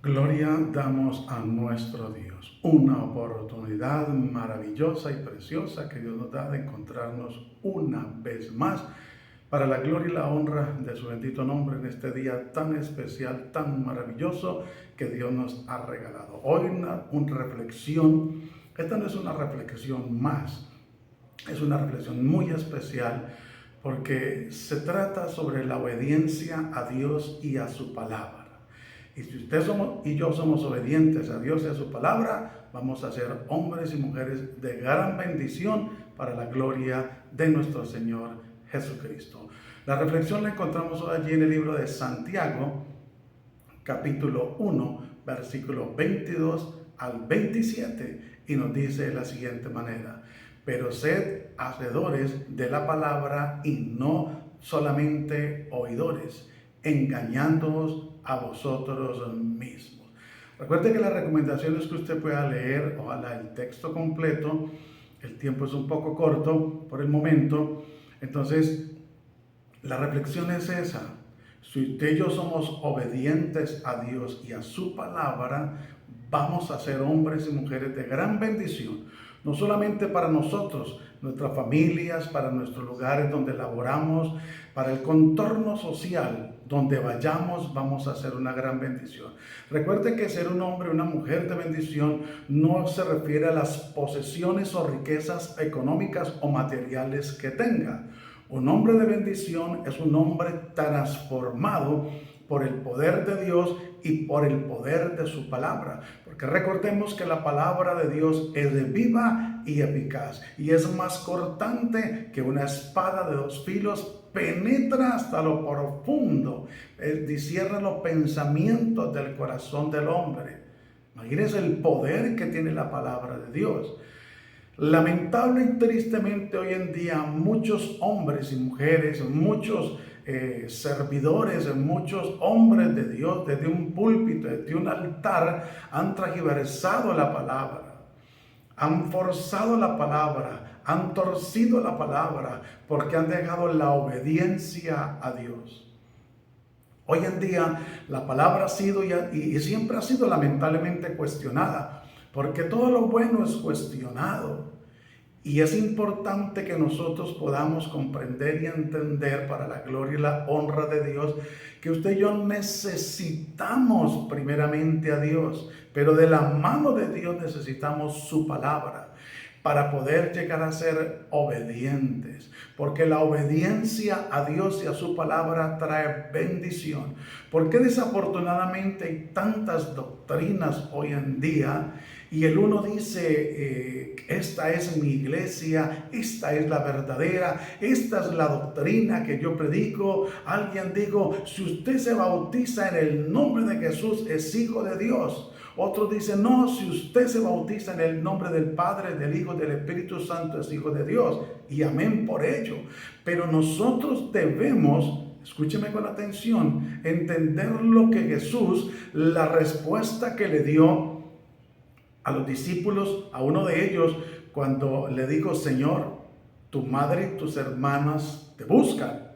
Gloria damos a nuestro Dios, una oportunidad maravillosa y preciosa que Dios nos da de encontrarnos una vez más para la gloria y la honra de su bendito nombre en este día tan especial, tan maravilloso que Dios nos ha regalado. Hoy una reflexión, esta no es una reflexión más, es una reflexión muy especial porque se trata sobre la obediencia a Dios y a su palabra. Y si usted y yo somos obedientes a Dios y a su palabra, vamos a ser hombres y mujeres de gran bendición para la gloria de nuestro Señor Jesucristo. La reflexión la encontramos hoy allí en el libro de Santiago, capítulo 1, versículo 22 al 27, y nos dice de la siguiente manera: pero sed hacedores de la palabra y no solamente oidores, engañándoos a vosotros mismos. Recuerde que la recomendación es que usted pueda leer, ojalá, el texto completo. El tiempo es un poco corto por el momento. Entonces, la reflexión es esa. Si usted y yo somos obedientes a Dios y a su palabra, vamos a ser hombres y mujeres de gran bendición. No solamente para nosotros, nuestras familias, para nuestros lugares donde laboramos, para el contorno social donde vayamos, vamos a ser una gran bendición. Recuerde que ser un hombre o una mujer de bendición no se refiere a las posesiones o riquezas económicas o materiales que tenga. Un hombre de bendición es un hombre transformado por el poder de Dios y por el poder de su palabra. Porque recordemos que la palabra de Dios es viva y eficaz, y es más cortante que una espada de dos filos, penetra hasta lo profundo, discierne los pensamientos del corazón del hombre. Imagínense el poder que tiene la palabra de Dios. Lamentable y tristemente hoy en día muchos hombres y mujeres, muchos servidores, muchos hombres de Dios desde un púlpito, desde un altar, han transgiversado la palabra, han forzado la palabra, han torcido la palabra porque han dejado la obediencia a Dios. Hoy en día la palabra ha sido y siempre ha sido lamentablemente cuestionada, porque todo lo bueno es cuestionado. Y es importante que nosotros podamos comprender y entender, para la gloria y la honra de Dios, que usted y yo necesitamos primeramente a Dios, pero de la mano de Dios necesitamos su palabra para poder llegar a ser obedientes, porque la obediencia a Dios y a su palabra trae bendición. Porque desafortunadamente hay tantas doctrinas hoy en día, y el uno dice, esta es mi iglesia, esta es la verdadera, esta es la doctrina que yo predico. Alguien dijo, si usted se bautiza en el nombre de Jesús, es hijo de Dios. Otros dicen, no, si usted se bautiza en el nombre del Padre, del Hijo, del Espíritu Santo, es hijo de Dios. Y amén por ello. Pero nosotros debemos, escúcheme con atención, entender lo que Jesús, la respuesta que le dio a los discípulos, a uno de ellos, cuando le dijo, Señor, tu madre y tus hermanas te buscan.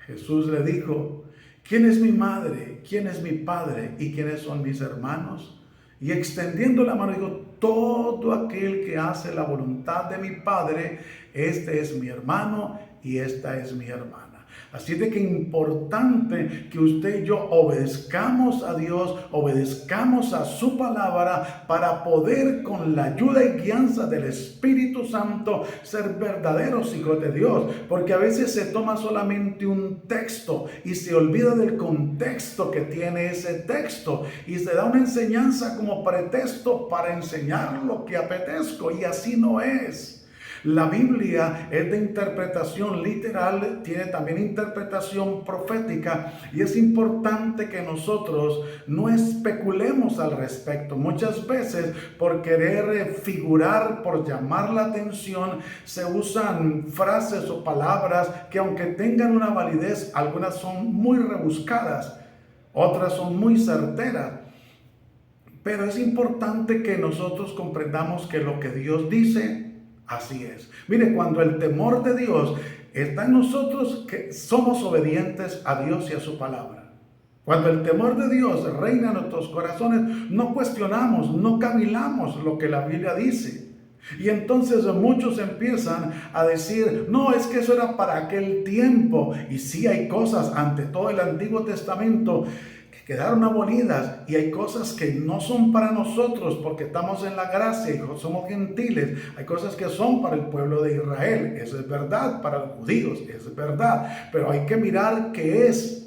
Jesús le dijo, ¿quién es mi madre? ¿Quién es mi padre? ¿Y quiénes son mis hermanos? Y extendiendo la mano dijo, todo aquel que hace la voluntad de mi Padre, este es mi hermano y esta es mi hermana. Así de que es importante que usted y yo obedezcamos a Dios, obedezcamos a su palabra, para poder, con la ayuda y guianza del Espíritu Santo, ser verdaderos hijos de Dios. Porque a veces se toma solamente un texto y se olvida del contexto que tiene ese texto, y se da una enseñanza como pretexto para enseñar lo que apetezco, y así no es. La Biblia es de interpretación literal, tiene también interpretación profética, y es importante que nosotros no especulemos al respecto. Muchas veces, por querer figurar, por llamar la atención, se usan frases o palabras que, aunque tengan una validez, algunas son muy rebuscadas, otras son muy certeras. Pero es importante que nosotros comprendamos que lo que Dios dice, así es. Mire, cuando el temor de Dios está en nosotros, que somos obedientes a Dios y a su palabra. Cuando el temor de Dios reina en nuestros corazones, no cuestionamos, no cavilamos lo que la Biblia dice. Y entonces muchos empiezan a decir, no, es que eso era para aquel tiempo. Y sí hay cosas ante todo el Antiguo Testamento que quedaron abolidas, y hay cosas que no son para nosotros porque estamos en la gracia y somos gentiles. Hay cosas que son para el pueblo de Israel, eso es verdad, para los judíos, eso es verdad. Pero hay que mirar qué es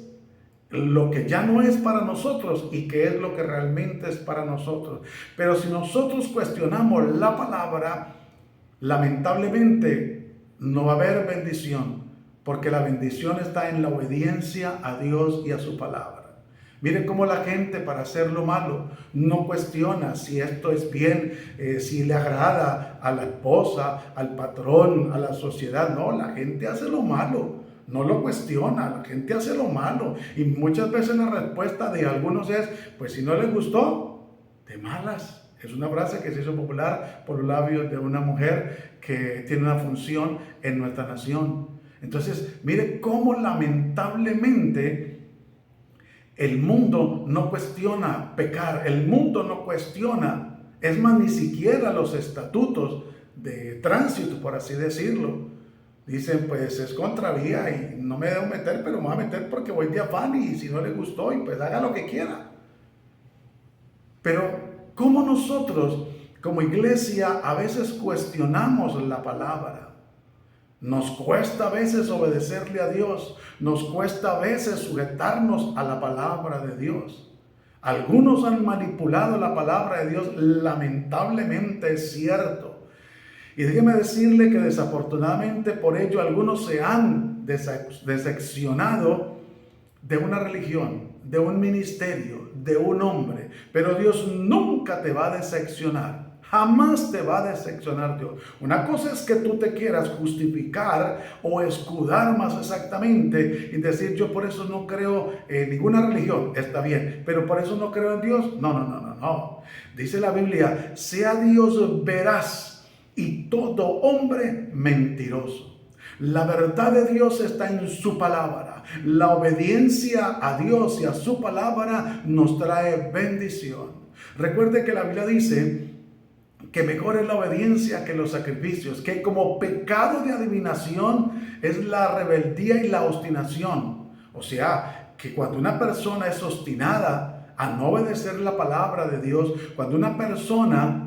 lo que ya no es para nosotros y qué es lo que realmente es para nosotros. Pero si nosotros cuestionamos la palabra, lamentablemente no va a haber bendición, porque la bendición está en la obediencia a Dios y a su palabra. Miren cómo la gente, para hacer lo malo, no cuestiona si esto es bien, si le agrada a la esposa, al patrón, a la sociedad. No, la gente hace lo malo. No lo cuestiona, la gente hace lo malo. Y muchas veces la respuesta de algunos es, pues si no les gustó, de malas. Es una frase que se hizo popular por los labios de una mujer que tiene una función en nuestra nación. Entonces, mire cómo lamentablemente el mundo no cuestiona pecar, el mundo no cuestiona, es más, ni siquiera los estatutos de tránsito, por así decirlo. Dicen, pues es contravía y no me debo meter, pero me voy a meter porque voy de afán, y si no le gustó, y pues haga lo que quiera. Pero ¿cómo nosotros como iglesia a veces cuestionamos la palabra? Nos cuesta a veces obedecerle a Dios, nos cuesta a veces sujetarnos a la palabra de Dios. Algunos han manipulado la palabra de Dios, lamentablemente es cierto. Y déjeme decirle que desafortunadamente por ello algunos se han decepcionado de una religión, de un ministerio, de un hombre. Pero Dios nunca te va a decepcionar. Jamás te va a decepcionar Dios. Una cosa es que tú te quieras justificar o escudar más exactamente y decir, yo por eso no creo en ninguna religión. Está bien, pero por eso no creo en Dios. No. Dice la Biblia, sea Dios veraz y todo hombre mentiroso. La verdad de Dios está en su palabra. La obediencia a Dios y a su palabra nos trae bendición. Recuerde que la Biblia dice que mejor es la obediencia que los sacrificios, que como pecado de adivinación es la rebeldía y la obstinación. O sea, que cuando una persona es obstinada a no obedecer la palabra de Dios, cuando una persona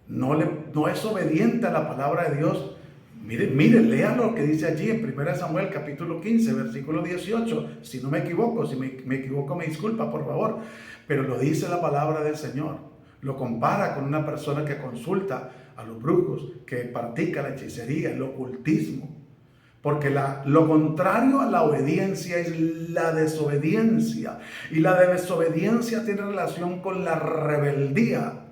no es obediente a la palabra de Dios, mire, lea lo que dice allí en 1 Samuel capítulo 15, versículo 18, si no me equivoco, si me equivoco me disculpa por favor, pero lo dice la palabra del Señor. Lo compara con una persona que consulta a los brujos, que practica la hechicería, el ocultismo. Porque lo contrario a la obediencia es la desobediencia. Y la desobediencia tiene relación con la rebeldía.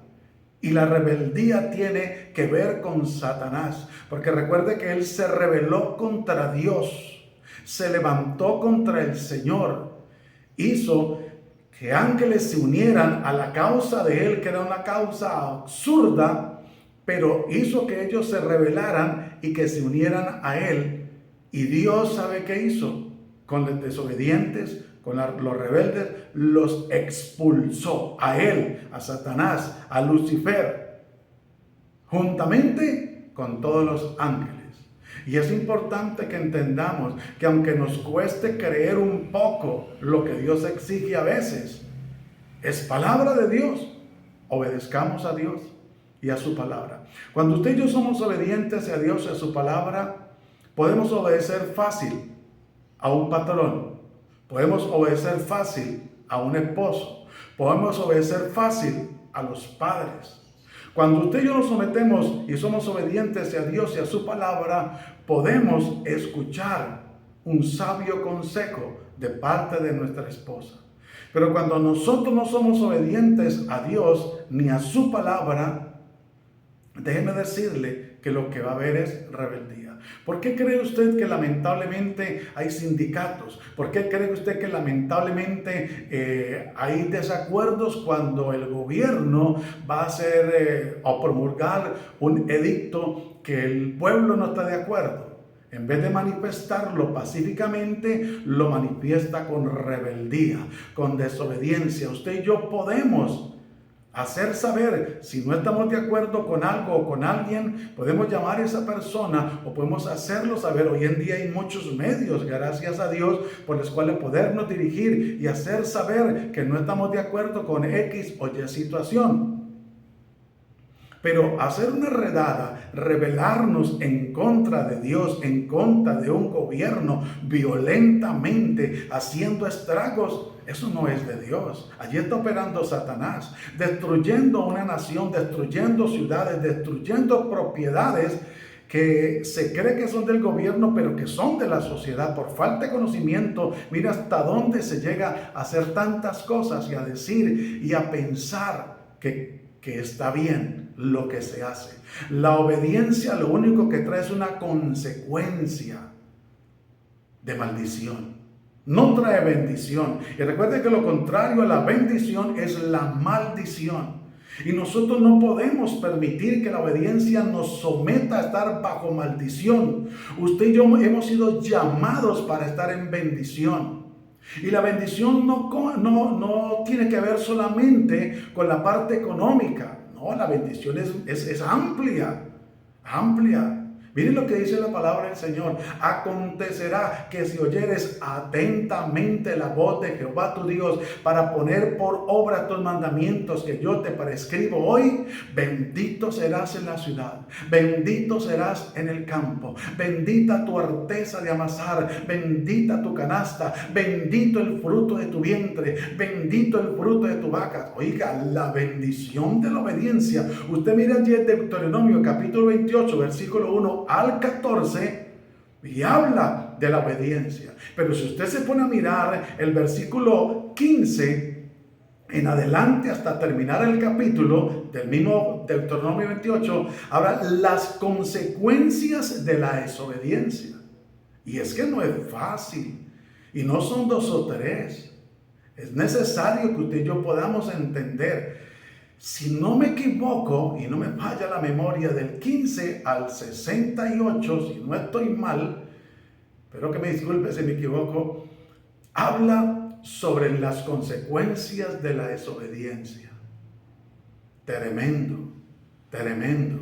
Y la rebeldía tiene que ver con Satanás. Porque recuerde que él se rebeló contra Dios. Se levantó contra el Señor. Hizo que ángeles se unieran a la causa de él, que era una causa absurda, pero hizo que ellos se rebelaran y que se unieran a él. Y Dios, ¿sabe qué hizo? Con los desobedientes, con los rebeldes, los expulsó a él, a Satanás, a Lucifer, juntamente con todos los ángeles. Y es importante que entendamos que aunque nos cueste creer un poco lo que Dios exige a veces, es palabra de Dios. Obedezcamos a Dios y a su palabra. Cuando usted y yo somos obedientes a Dios y a su palabra, podemos obedecer fácil a un patrón. Podemos obedecer fácil a un esposo. Podemos obedecer fácil a los padres. Cuando usted y yo nos sometemos y somos obedientes a Dios y a su palabra, podemos escuchar un sabio consejo de parte de nuestra esposa. Pero cuando nosotros no somos obedientes a Dios ni a su palabra, déjeme decirle que lo que va a haber es rebeldía. ¿Por qué cree usted que lamentablemente hay sindicatos? ¿Por qué cree usted que lamentablemente hay desacuerdos cuando el gobierno va a hacer o promulgar un edicto que el pueblo no está de acuerdo? En vez de manifestarlo pacíficamente, lo manifiesta con rebeldía, con desobediencia. Usted y yo podemos hacer saber, si no estamos de acuerdo con algo o con alguien, podemos llamar a esa persona o podemos hacerlo saber. Hoy en día hay muchos medios, gracias a Dios, por los cuales podernos dirigir y hacer saber que no estamos de acuerdo con X o Y situación. Pero hacer una redada, rebelarnos en contra de Dios, en contra de un gobierno, violentamente, haciendo estragos, eso no es de Dios. Allí está operando Satanás, destruyendo una nación, destruyendo ciudades, destruyendo propiedades que se cree que son del gobierno, pero que son de la sociedad. Por falta de conocimiento, mira hasta dónde se llega a hacer tantas cosas y a decir y a pensar que está bien lo que se hace. La obediencia lo único que trae es una consecuencia de maldición. No trae bendición. Y recuerde que lo contrario a la bendición es la maldición. Y nosotros no podemos permitir que la obediencia nos someta a estar bajo maldición. Usted y yo hemos sido llamados para estar en bendición. Y la bendición no tiene que ver solamente con la parte económica. No, la bendición es amplia, amplia. Miren lo que dice la palabra del Señor. Acontecerá que si oyeres atentamente la voz de Jehová tu Dios para poner por obra tus mandamientos que yo te prescribo hoy, bendito serás en la ciudad, bendito serás en el campo, bendita tu arteza de amasar, bendita tu canasta, bendito el fruto de tu vientre, bendito el fruto de tu vaca. Oiga, la bendición de la obediencia. Usted mira allí en Deuteronomio capítulo 28, versículo 1 al 14 y habla de la obediencia. Pero si usted se pone a mirar el versículo 15 en adelante hasta terminar el capítulo del mismo Deuteronomio 28, habla las consecuencias de la desobediencia. Y es que no es fácil y no son 2 o 3. Es necesario que usted y yo podamos entender. Si no me equivoco y no me falla la memoria, del 15 al 68, si no estoy mal, pero que me disculpe si me equivoco, habla sobre las consecuencias de la desobediencia. Tremendo, tremendo,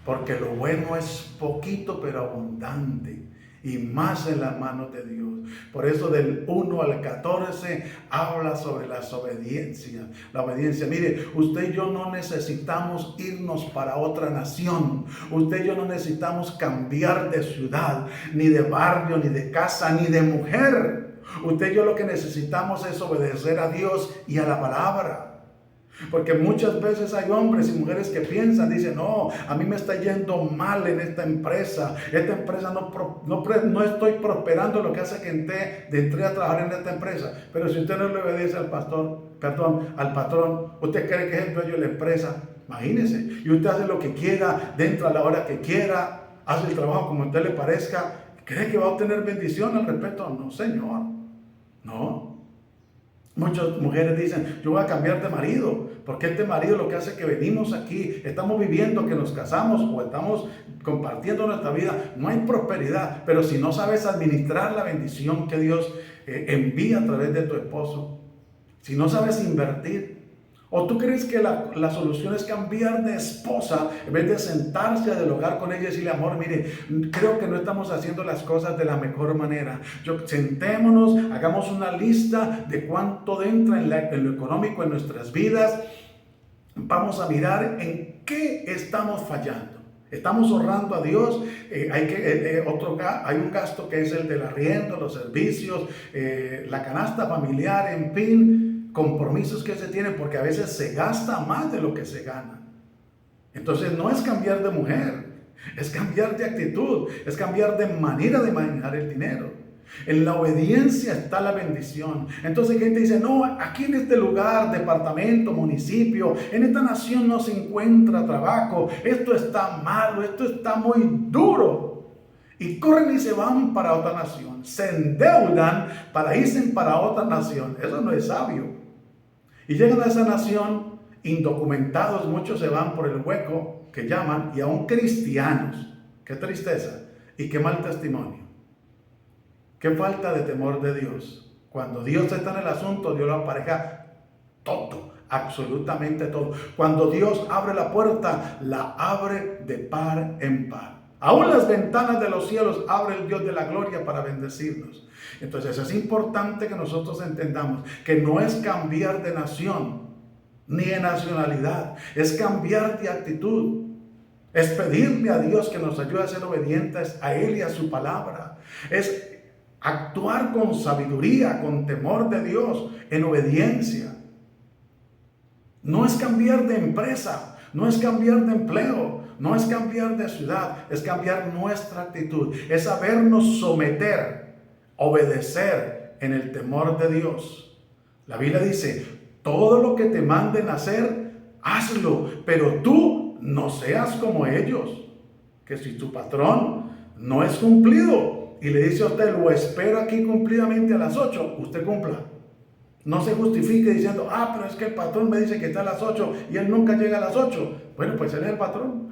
porque lo bueno es poquito pero abundante. Y más en las manos de Dios. Por eso del 1 al 14 habla sobre la obediencia. La obediencia. Mire, usted y yo no necesitamos irnos para otra nación. Usted y yo no necesitamos cambiar de ciudad, ni de barrio, ni de casa, ni de mujer. Usted y yo lo que necesitamos es obedecer a Dios y a la palabra. Porque muchas veces hay hombres y mujeres que piensan, dicen, no, a mí me está yendo mal en esta empresa no estoy prosperando, lo que hace que entré a trabajar en esta empresa. Pero si usted no le obedece al patrón, ¿usted cree que es el dueño de la empresa? Imagínese, y usted hace lo que quiera, entra a la hora que quiera, hace el trabajo como a usted le parezca, ¿cree que va a obtener bendición al respecto? No, señor, no. Muchas mujeres dicen, yo voy a cambiar de marido, porque este marido lo que hace es que venimos aquí, estamos viviendo, que nos casamos o estamos compartiendo nuestra vida, no hay prosperidad. Pero si no sabes administrar la bendición que Dios envía a través de tu esposo, si no sabes invertir, ¿o tú crees que la solución es cambiar de esposa en vez de sentarse a dialogar con ella y decirle, amor, mire, creo que no estamos haciendo las cosas de la mejor manera? Sentémonos, hagamos una lista de cuánto entra en lo económico en nuestras vidas. Vamos a mirar en qué estamos fallando. Estamos honrando a Dios. Hay un gasto que es el del arriendo, los servicios, la canasta familiar, en fin. Compromisos que se tienen, porque a veces se gasta más de lo que se gana. Entonces no es cambiar de mujer, es cambiar de actitud, es cambiar de manera de manejar el dinero. En la obediencia está la bendición. Entonces gente dice, no, aquí en este lugar, departamento, municipio, en esta nación no se encuentra trabajo, esto está malo, esto está muy duro. Y corren y se van para otra nación, se endeudan para irse para otra nación. Eso no es sabio. Y llegan a esa nación indocumentados, muchos se van por el hueco que llaman, y aún cristianos, qué tristeza, Y qué mal testimonio. Qué falta de temor de Dios. Cuando Dios está en el asunto, Dios lo apareja todo, absolutamente todo. Cuando Dios abre la puerta, la abre de par en par. Aún las ventanas de los cielos abre el Dios de la gloria para bendecirnos. Entonces es importante que nosotros entendamos que no es cambiar de nación ni de nacionalidad, es cambiar de actitud. Es pedirle a Dios que nos ayude a ser obedientes a Él y a su palabra. Es actuar con sabiduría, con temor de Dios, en obediencia. No es cambiar de empresa, no es cambiar de empleo, no es cambiar de ciudad, es cambiar nuestra actitud, es sabernos someter, obedecer en el temor de Dios. La Biblia dice, todo lo que te manden hacer, hazlo, pero tú no seas como ellos. Que si tu patrón no es cumplido y le dice a usted, lo espero aquí cumplidamente a las 8, usted cumpla. No se justifique diciendo, pero es que el patrón me dice que está a las 8 y él nunca llega a las 8. Bueno, pues él es el patrón.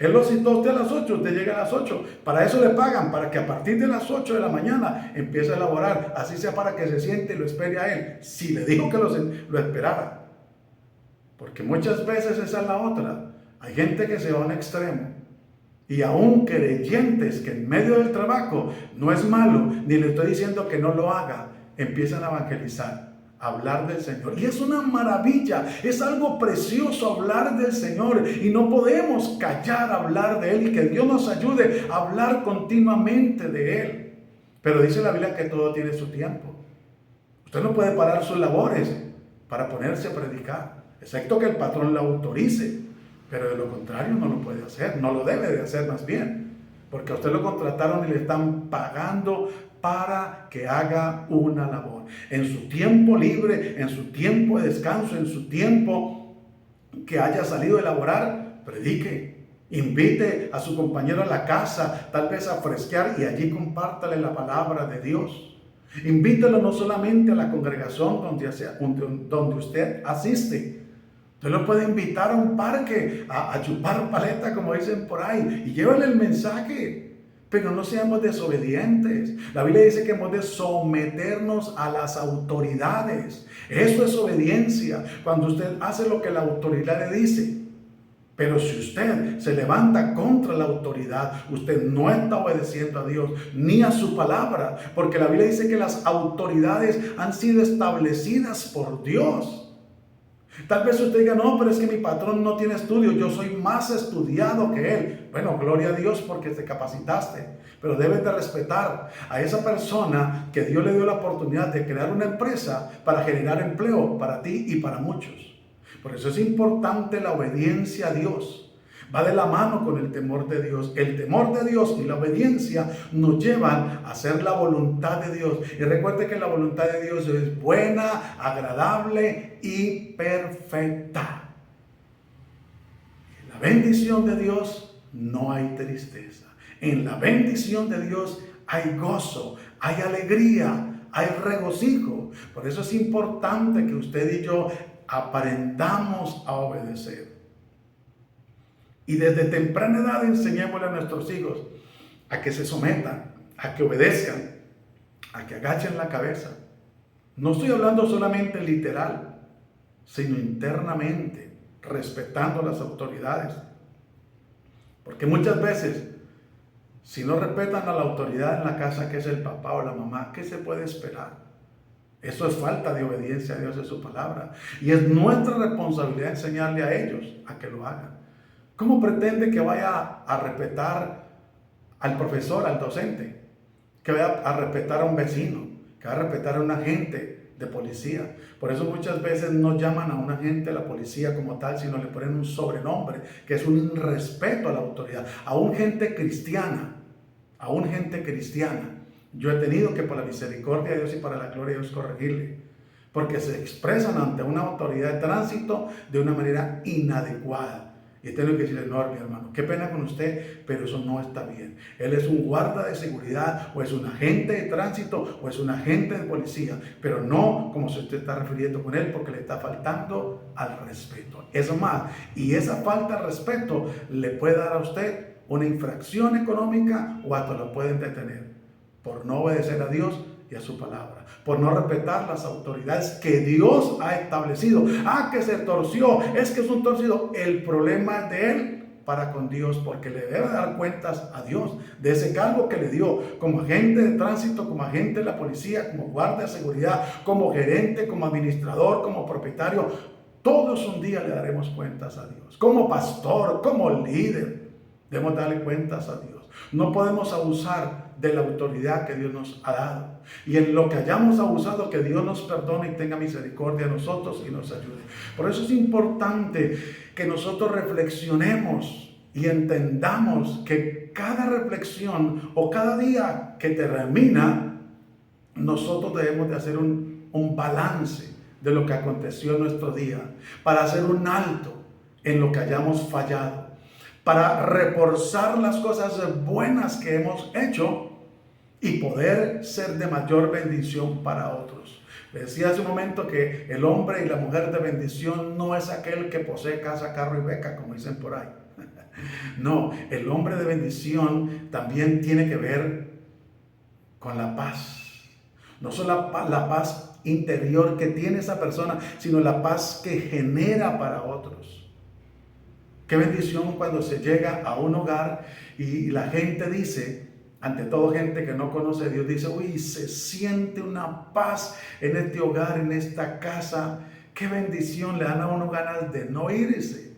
Él lo citó a usted a las 8, usted llega a las 8. Para eso le pagan, para que a partir de las 8 de la mañana empiece a elaborar. Así sea para que se siente y lo espere a él. Si le dijo que lo esperara. Porque muchas veces esa es la otra. Hay gente que se va a un extremo. Y aún creyentes que en medio del trabajo no es malo, ni le estoy diciendo que no lo haga, empiezan a evangelizar, a hablar del Señor. Y es una maravilla, es algo precioso hablar del Señor. Y no podemos callar hablar de Él, y que Dios nos ayude a hablar continuamente de Él. Pero dice la Biblia que todo tiene su tiempo. Usted no puede parar sus labores para ponerse a predicar, excepto que el patrón lo autorice. Pero de lo contrario no lo puede hacer, no lo debe de hacer más bien. Porque a usted lo contrataron y le están pagando para que haga una labor. En su tiempo libre, en su tiempo de descanso, en su tiempo que haya salido de laborar, predique. Invite a su compañero a la casa, tal vez a fresquear, y allí compártale la palabra de Dios. Invítelo no solamente a la congregación donde usted asiste. Usted lo puede invitar a un parque a chupar paleta, como dicen por ahí, y llévele el mensaje. Pero no seamos desobedientes. La Biblia dice que hemos de someternos a las autoridades. Eso es obediencia, cuando usted hace lo que la autoridad le dice. Pero si usted se levanta contra la autoridad, usted no está obedeciendo a Dios ni a su palabra, porque la Biblia dice que las autoridades han sido establecidas por Dios. Tal vez usted diga, no, pero es que mi patrón no tiene estudio, yo soy más estudiado que él. Bueno, gloria a Dios porque te capacitaste, pero debes de respetar a esa persona que Dios le dio la oportunidad de crear una empresa para generar empleo para ti y para muchos. Por eso es importante la obediencia a Dios. Va de la mano con el temor de Dios. El temor de Dios y la obediencia nos llevan a hacer la voluntad de Dios. Y recuerde que la voluntad de Dios es buena, agradable y perfecta. En la bendición de Dios no hay tristeza. En la bendición de Dios hay gozo, hay alegría, hay regocijo. Por eso es importante que usted y yo aprendamos a obedecer. Y desde temprana edad enseñémosle a nuestros hijos a que se sometan, a que obedezcan, a que agachen la cabeza. No estoy hablando solamente literal, sino internamente, respetando las autoridades. Porque muchas veces, si no respetan a la autoridad en la casa, que es el papá o la mamá, ¿qué se puede esperar? Eso es falta de obediencia a Dios y su palabra. Y es nuestra responsabilidad enseñarle a ellos a que lo hagan. ¿Cómo pretende que vaya a respetar al profesor, al docente? Que vaya a respetar a un vecino, que vaya a respetar a un agente de policía. Por eso muchas veces no llaman a un agente de la policía como tal, sino le ponen un sobrenombre, que es un irrespeto a la autoridad. A un gente cristiana, yo he tenido que por la misericordia de Dios y para la gloria de Dios corregirle, porque se expresan ante una autoridad de tránsito de una manera inadecuada. Y tengo que decirle, no, mi hermano, qué pena con usted, pero eso no está bien. Él es un guarda de seguridad, o es un agente de tránsito, o es un agente de policía, pero no como se usted está refiriendo con él, porque le está faltando al respeto. Es más, y esa falta de respeto le puede dar a usted una infracción económica o hasta lo pueden detener por no obedecer a Dios y a su palabra, por no respetar las autoridades que Dios ha establecido. Que se torció, es que es un torcido. El problema es de él para con Dios, porque le debe dar cuentas a Dios de ese cargo que le dio como agente de tránsito, como agente de la policía, como guardia de seguridad, como gerente, como administrador, como propietario. Todos un día le daremos cuentas a Dios. Como pastor, como líder, debemos darle cuentas a Dios. No podemos abusar de la autoridad que Dios nos ha dado. Y en lo que hayamos abusado, que Dios nos perdone y tenga misericordia de nosotros y nos ayude. Por eso es importante que nosotros reflexionemos y entendamos que cada reflexión o cada día que termina, nosotros debemos de hacer un balance de lo que aconteció en nuestro día, para hacer un alto en lo que hayamos fallado, para reforzar las cosas buenas que hemos hecho y poder ser de mayor bendición para otros. Les decía hace un momento que el hombre y la mujer de bendición no es aquel que posee casa, carro y beca, como dicen por ahí. No, el hombre de bendición también tiene que ver con la paz. No solo la paz interior que tiene esa persona, sino la paz que genera para otros. Qué bendición cuando se llega a un hogar y la gente dice, ante todo gente que no conoce a Dios, dice, uy, se siente una paz en este hogar, en esta casa. Qué bendición, le dan a uno ganas de no irse.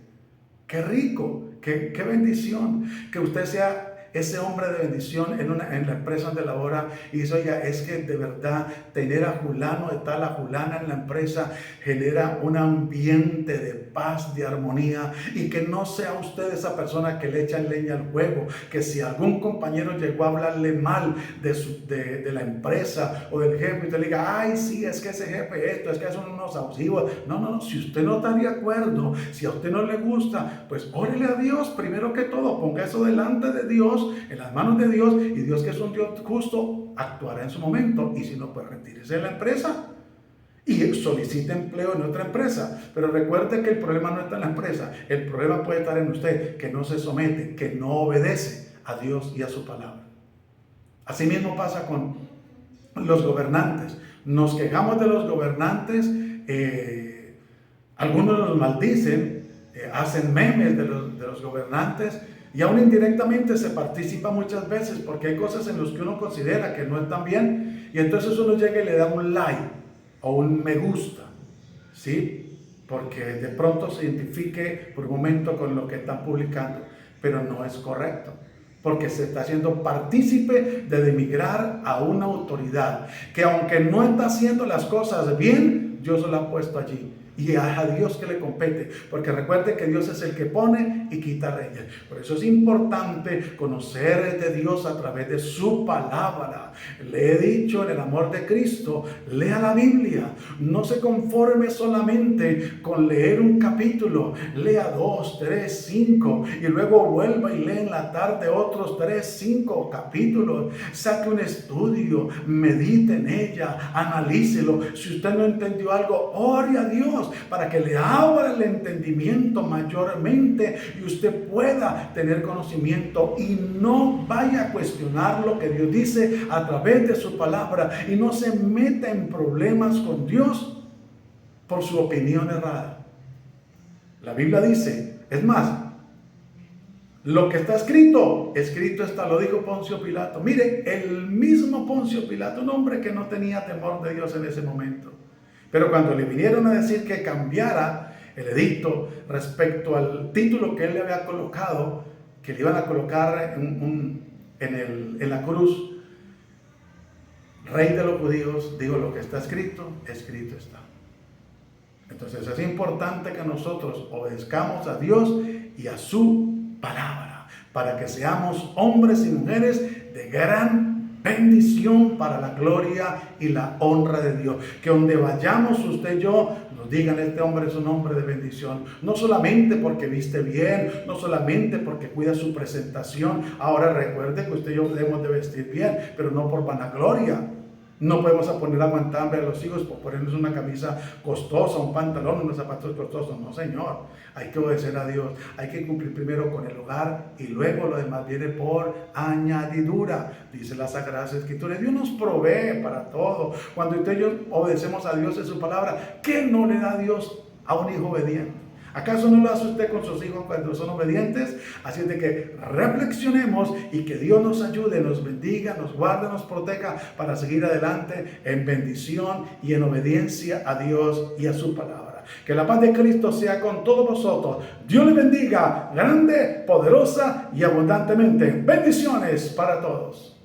Qué rico, qué bendición que usted sea ese hombre de bendición en la empresa donde labora y dice, oiga, es que de verdad tener a fulano de tal, a fulana en la empresa genera un ambiente de paz, de armonía, y que no sea usted esa persona que le echa leña al fuego, que si algún compañero llegó a hablarle mal de la empresa o del jefe, usted le diga, ay, sí, es que ese jefe esto, es que son unos abusivos. No, si usted no está de acuerdo, si a usted no le gusta, pues órele a Dios primero que todo, ponga eso delante de Dios, en las manos de Dios, y Dios, que es un Dios justo, actuará en su momento. Y si no, pues retírese de la empresa y solicite empleo en otra empresa. Pero recuerde que el problema no está en la empresa, el problema puede estar en usted, que no se somete, que no obedece a Dios y a su palabra. Así mismo pasa con los gobernantes. Nos quejamos de los gobernantes, algunos los maldicen, hacen memes de los gobernantes, y aún indirectamente se participa muchas veces porque hay cosas en las que uno considera que no están bien, y entonces uno llega y le da un like o un me gusta, ¿sí? Porque de pronto se identifique por un momento con lo que están publicando, pero no es correcto, porque se está haciendo partícipe de denigrar a una autoridad que, aunque no está haciendo las cosas bien, Dios lo ha puesto allí. Y a Dios que le compete, porque recuerde que Dios es el que pone y quita reyes. Por eso es importante conocer de Dios a través de su palabra. Le he dicho, en el amor de Cristo, lea la Biblia. No se conforme solamente con leer un capítulo, lea 2, 3, 5 y luego vuelva y lee en la tarde otros 3, 5 capítulos. Saque un estudio, medite en ella, analícelo. Si usted no entendió algo, ore a Dios para que le abra el entendimiento mayormente y usted pueda tener conocimiento y no vaya a cuestionar lo que Dios dice a través de su palabra, y no se meta en problemas con Dios por su opinión errada. La Biblia dice, es más, lo que está escrito está, lo dijo Poncio Pilato. Mire, el mismo Poncio Pilato, un hombre que no tenía temor de Dios en ese momento. Pero cuando le vinieron a decir que cambiara el edicto respecto al título que él le había colocado, que le iban a colocar en la cruz, Rey de los judíos, digo, lo que está escrito, escrito está. Entonces es importante que nosotros obedezcamos a Dios y a su palabra, para que seamos hombres y mujeres de gran bendición para la gloria y la honra de Dios. Que donde vayamos usted y yo, nos digan, este hombre es un hombre de bendición. No solamente porque viste bien, no solamente porque cuida su presentación. Ahora recuerde que usted y yo debemos de vestir bien, pero no por vanagloria. No podemos poner aguantambre a los hijos por ponernos una camisa costosa, un pantalón, unos zapatos costosos. No, Señor. Hay que obedecer a Dios. Hay que cumplir primero con el hogar y luego lo demás viene por añadidura. Dice las Sagradas Escrituras. Dios nos provee para todo. Cuando usted y yo obedecemos a Dios en su palabra, ¿qué no le da Dios a un hijo obediente? ¿Acaso no lo hace usted con sus hijos cuando son obedientes? Así es de que reflexionemos y que Dios nos ayude, nos bendiga, nos guarde, nos proteja para seguir adelante en bendición y en obediencia a Dios y a su palabra. Que la paz de Cristo sea con todos vosotros. Dios les bendiga grande, poderosa y abundantemente. Bendiciones para todos.